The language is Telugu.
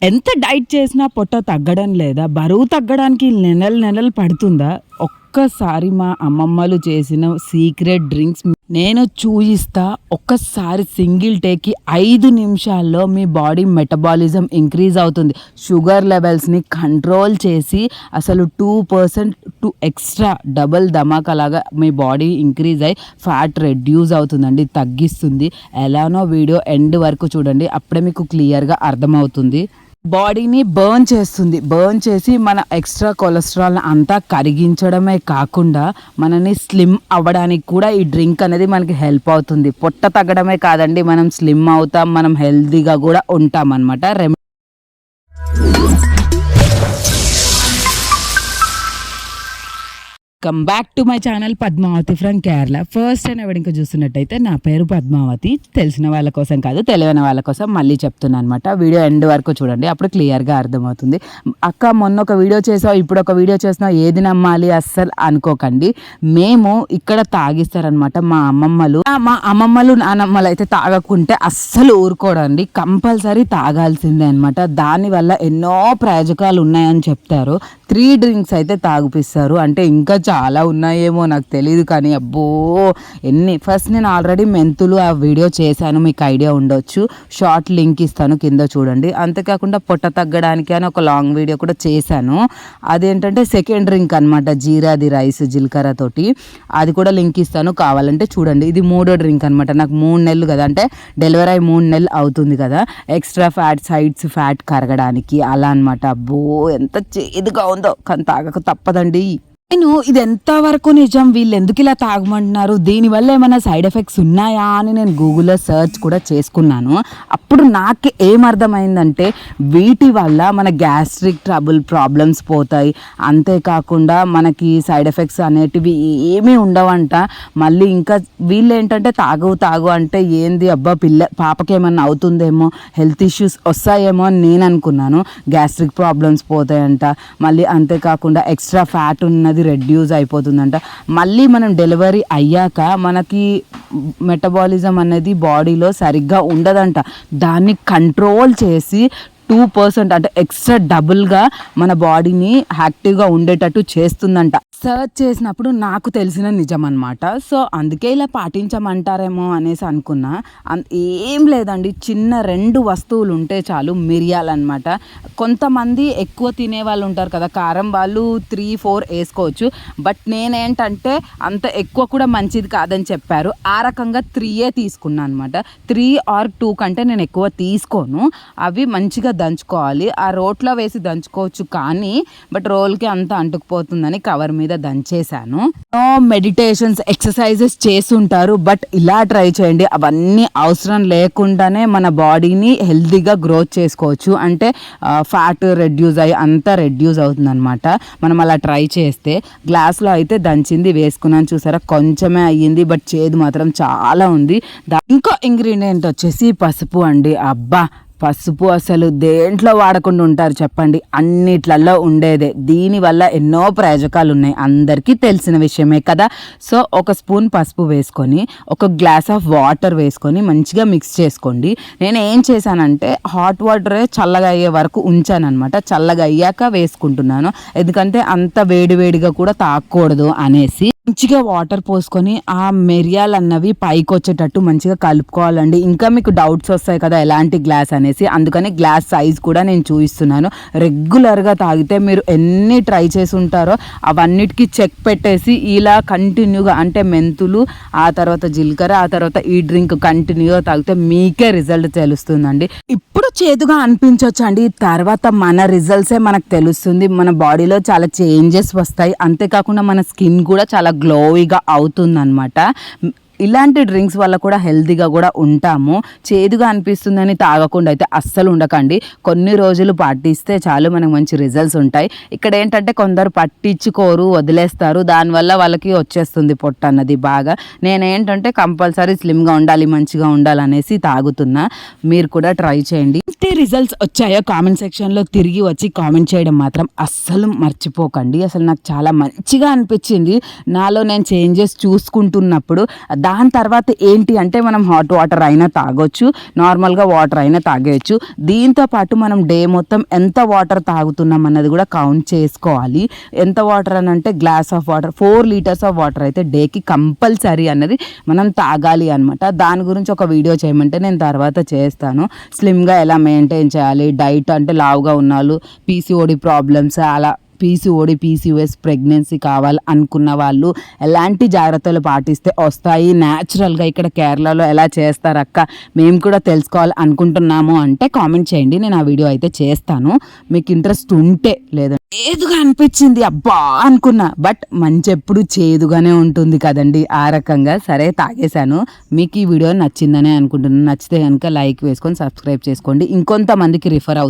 ఎంత డైట్ చేసినా పొట్ట తగ్గడం లేదా, బరువు తగ్గడానికి నెలలు పడుతుందా? ఒక్కసారి మా అమ్మమ్మలు చేసిన సీక్రెట్ డ్రింక్స్ నేను చూయిస్తా. ఒక్కసారి సింగిల్ టేక్కి 5 నిమిషాల్లో మీ బాడీ మెటబాలిజం ఇంక్రీజ్ అవుతుంది. షుగర్ లెవెల్స్ని కంట్రోల్ చేసి అసలు 2% ఎక్స్ట్రా డబల్ ధమాకాలాగా మీ బాడీ ఇంక్రీజ్ అయ్యి ఫ్యాట్ రెడ్యూస్ అవుతుందండి, తగ్గిస్తుంది. ఎలానో వీడియో ఎండ్ వరకు చూడండి, అప్పుడే మీకు క్లియర్గా అర్థమవుతుంది. బాడీని బర్న్ చేసి మన ఎక్స్ట్రా కొలెస్ట్రాల్ అంతా కరిగించడమే కాకుండా మనని స్లిమ్ అవ్వడానికి కూడా ఈ డ్రింక్ అనేది మనకి హెల్ప్ అవుతుంది. పొట్ట తగ్గడమే కాదండి, మనం స్లిమ్ అవుతాం, మనం హెల్తీగా కూడా ఉంటాం అన్నమాట. Come back to my channel Padmavathi from Kerala. First time ఎవరు ఇంకా చూస్తున్నట్టయితే నా పేరు పద్మావతి. తెలిసిన వాళ్ళ కోసం కాదు, తెలియని వాళ్ళ కోసం మళ్ళీ చెప్తున్నాను అనమాట. వీడియో ఎండ్ వరకు చూడండి, అప్పుడు క్లియర్గా అర్థమవుతుంది. అక్క మొన్న ఒక వీడియో చేసావు, ఇప్పుడు ఒక వీడియో చేసినావు, ఏది నమ్మాలి అస్సలు అనుకోకండి. మేము ఇక్కడ తాగిస్తారనమాట మా అమ్మమ్మలు నానమ్మలు అయితే తాగకుంటే అస్సలు ఊరుకోడండి, కంపల్సరీ తాగాల్సిందే అనమాట. దానివల్ల ఎన్నో ప్రయోజకాలు ఉన్నాయని చెప్తారు. 3 డ్రింక్స్ అయితే తాగిపిస్తారు, అంటే ఇంకా చాలా ఉన్నాయేమో నాకు తెలియదు, కానీ అబ్బో ఎన్ని. ఫస్ట్ నేను ఆల్రెడీ మెంతులు ఆ వీడియో చేశాను, మీకు ఐడియా ఉండొచ్చు. షార్ట్ లింక్ ఇస్తాను కింద చూడండి. అంతేకాకుండా పొట్ట తగ్గడానికి అని ఒక లాంగ్ వీడియో కూడా చేశాను. అదేంటంటే సెకండ్ డ్రింక్ అనమాట, జీరాది రైస్ జీలకర్ర తోటి, అది కూడా లింక్ ఇస్తాను కావాలంటే చూడండి. ఇది 3వ డ్రింక్ అనమాట. నాకు 3 నెలలు కదా, అంటే డెలివరీ అయ్యి 3 నెలలు అవుతుంది కదా, ఎక్స్ట్రా సైడ్స్ ఫ్యాట్ కరగడానికి అలా అనమాట. అబ్బో ఎంత చేదుగా ఉందో, కానీ తాగక తప్పదండి. నేను ఇది ఎంతవరకు నిజం, వీళ్ళు ఎందుకు ఇలా తాగమంటున్నారు, దీనివల్ల ఏమైనా సైడ్ ఎఫెక్ట్స్ ఉన్నాయా అని నేను గూగుల్లో సర్చ్ కూడా చేసుకున్నాను. అప్పుడు నాకు ఏమర్థమైందంటే వీటి వల్ల మన గ్యాస్ట్రిక్ ప్రాబ్లమ్స్ పోతాయి, అంతేకాకుండా మనకి సైడ్ ఎఫెక్ట్స్ అనేటివి ఏమీ ఉండవంట. మళ్ళీ ఇంకా వీళ్ళు ఏంటంటే తాగు అంటే ఏంది అబ్బా పాపకి ఏమన్నా అవుతుందేమో, హెల్త్ ఇష్యూస్ వస్తాయేమో అని నేను అనుకున్నాను. గ్యాస్ట్రిక్ ప్రాబ్లమ్స్ పోతాయంట, మళ్ళీ అంతేకాకుండా ఎక్స్ట్రా ఫ్యాట్ ఉన్నది రెడ్యూస్ అయిపోతుందంట. మళ్ళీ మనం డెలివరీ అయ్యాక మనకి మెటబాలిజం అనేది బాడీలో సరిగ్గా ఉండదంట. దాన్ని కంట్రోల్ చేసి 2% అంటే ఎక్స్ట్రా డబుల్గా మన బాడీని యాక్టివ్గా ఉండేటట్టు చేస్తుందంట. సర్చ్ చేసినప్పుడు నాకు తెలిసిన నిజం అనమాట. సో అందుకే ఇలా పాటించమంటారేమో అనేసి అనుకున్నా. ఏం లేదండి, చిన్న 2 వస్తువులు ఉంటే చాలు. మిరియాలన్నమాట. కొంతమంది ఎక్కువ తినే వాళ్ళు ఉంటారు కదా కారం, వాళ్ళు 3-4 వేసుకోవచ్చు. బట్ నేనేంటంటే అంత ఎక్కువ కూడా మంచిది కాదని చెప్పారు, ఆ రకంగా 3 తీసుకున్నాను అనమాట. 3 or 2 కంటే నేను ఎక్కువ తీసుకోను. అవి మంచిగా దంచుకోవాలి, ఆ రోట్లో వేసి దంచుకోవచ్చు, కానీ బట్ రోల్కి అంతా అంటుకుపోతుందని కవర్ మీద దంచేశాను. మెడిటేషన్స్ ఎక్సర్సైజెస్ చేస్తుంటారు, బట్ ఇలా ట్రై చేయండి. అవన్నీ అవసరం లేకుండానే మన బాడీని హెల్తీగా గ్రోత్ చేసుకోవచ్చు. అంటే ఫ్యాట్ రెడ్యూస్ అయ్యి అంతా రెడ్యూస్ అవుతుంది అనమాట మనం అలా ట్రై చేస్తే. గ్లాస్లో అయితే దంచింది వేసుకున్నాను, చూసారా కొంచెమే అయ్యింది, బట్ చేదు మాత్రం చాలా ఉంది. ఇంకో ఇంగ్రీడియంట్ వచ్చేసి పసుపు అండి. అబ్బా పసుపు అసలు దేంట్లో వాడకుండా ఉంటారు చెప్పండి, అన్నిట్లలో ఉండేదే. దీనివల్ల ఎన్నో ప్రయోజకాలు ఉన్నాయి, అందరికీ తెలిసిన విషయమే కదా. సో 1 స్పూన్ పసుపు వేసుకొని 1 గ్లాస్ ఆఫ్ వాటర్ వేసుకొని మంచిగా మిక్స్ చేసుకోండి. నేను ఏం చేశానంటే హాట్ వాటరే చల్లగా అయ్యే వరకు ఉంచాను అనమాట. చల్లగా అయ్యాక వేసుకుంటున్నాను, ఎందుకంటే అంత వేడిగా కూడా తాగకూడదు అనేసి. మంచిగా వాటర్ పోసుకొని ఆ మిరియాలు అన్నవి పైకి వచ్చేటట్టు మంచిగా కలుపుకోవాలండి. ఇంకా మీకు డౌట్స్ వస్తాయి కదా ఎలాంటి గ్లాస్ అనేసి, అందుకని గ్లాస్ సైజ్ కూడా నేను చూపిస్తున్నాను. రెగ్యులర్గా తాగితే మీరు ఎన్ని ట్రై చేసి ఉంటారో అవన్నిటికీ చెక్ పెట్టేసి ఇలా కంటిన్యూగా, అంటే మెంతులు, ఆ తర్వాత జీలకర్ర, ఆ తర్వాత ఈ డ్రింక్ కంటిన్యూగా తాగితే మీకే రిజల్ట్ తెలుస్తుందండి. ఇప్పుడు చేదుగా అనిపించవచ్చు అండి, తర్వాత మన రిజల్ట్సే మనకు తెలుస్తుంది. మన బాడీలో చాలా చేంజెస్ వస్తాయి, అంతేకాకుండా మన స్కిన్ కూడా చాలా గ్లోయిగా అవుతుందన్నమాట. ఇలాంటి డ్రింక్స్ వల్ల కూడా హెల్తీగా కూడా ఉంటాము. చేదుగా అనిపిస్తుందని తాగకుండా అయితే అస్సలు ఉండకండి. కొన్ని రోజులు పాటిస్తే చాలు మనకు మంచి రిజల్ట్స్ ఉంటాయి. ఇక్కడ ఏంటంటే కొందరు పట్టించుకోరు, వదిలేస్తారు, దానివల్ల వాళ్ళకి వచ్చేస్తుంది పొట్ట అన్నది బాగా. నేనేంటంటే కంపల్సరీ స్లిమ్గా ఉండాలి, మంచిగా ఉండాలనేసి తాగుతున్నా. మీరు కూడా ట్రై చేయండి. రిజల్ట్స్ వచ్చాయో కామెంట్ సెక్షన్లో తిరిగి వచ్చి కామెంట్ చేయడం మాత్రం అస్సలు మర్చిపోకండి. అసలు నాకు చాలా మంచిగా అనిపించింది. నాలో నేను చేంజెస్ చూసుకుంటున్నప్పుడు దాని తర్వాత ఏంటి అంటే మనం హాట్ వాటర్ అయినా తాగొచ్చు, నార్మల్గా వాటర్ అయినా తాగేయచ్చు. దీంతో పాటు మనం డే మొత్తం ఎంత వాటర్ తాగుతున్నాం అన్నది కూడా కౌంట్ చేసుకోవాలి. ఎంత వాటర్ అని అంటే glass of water 4 litres of water అయితే డేకి కంపల్సరీ అన్నది మనం తాగాలి అనమాట. దాని గురించి ఒక వీడియో చేయమంటే నేను తర్వాత చేస్తాను. స్లిమ్గా ఎలా మెయింటైన్ చేయాలి, డైట్ అంటే లావుగా ఉన్నాళ్ళు, పీసీఓడి ప్రాబ్లమ్స్, అలా పీసీఓడి పీసీఓఎస్ ప్రెగ్నెన్సీ కావాలి అనుకున్న వాళ్ళు ఎలాంటి జాగ్రత్తలు పాటిస్తే వస్తాయి, న్యాచురల్గా ఇక్కడ కేరళలో ఎలా చేస్తారు అక్క, మేము కూడా తెలుసుకోవాలి అనుకుంటున్నాము అంటే కామెంట్ చేయండి. నేను ఆ వీడియో అయితే చేస్తాను. మీకు ఇంట్రెస్ట్ ఉంటే, లేదా ఏదుగా అనిపించింది అబ్బా అనుకున్నా, బట్ మంచి ఎప్పుడు చేదుగానే ఉంటుంది కదండి, ఆ రకంగా సరే తాగేశాను. మీకు ఈ వీడియో నచ్చిందనే అనుకుంటున్నాను. నచ్చితే కనుక లైక్ వేసుకొని సబ్స్క్రైబ్ చేసుకోండి, ఇంకొంతమందికి రిఫర్ అవుతుంది.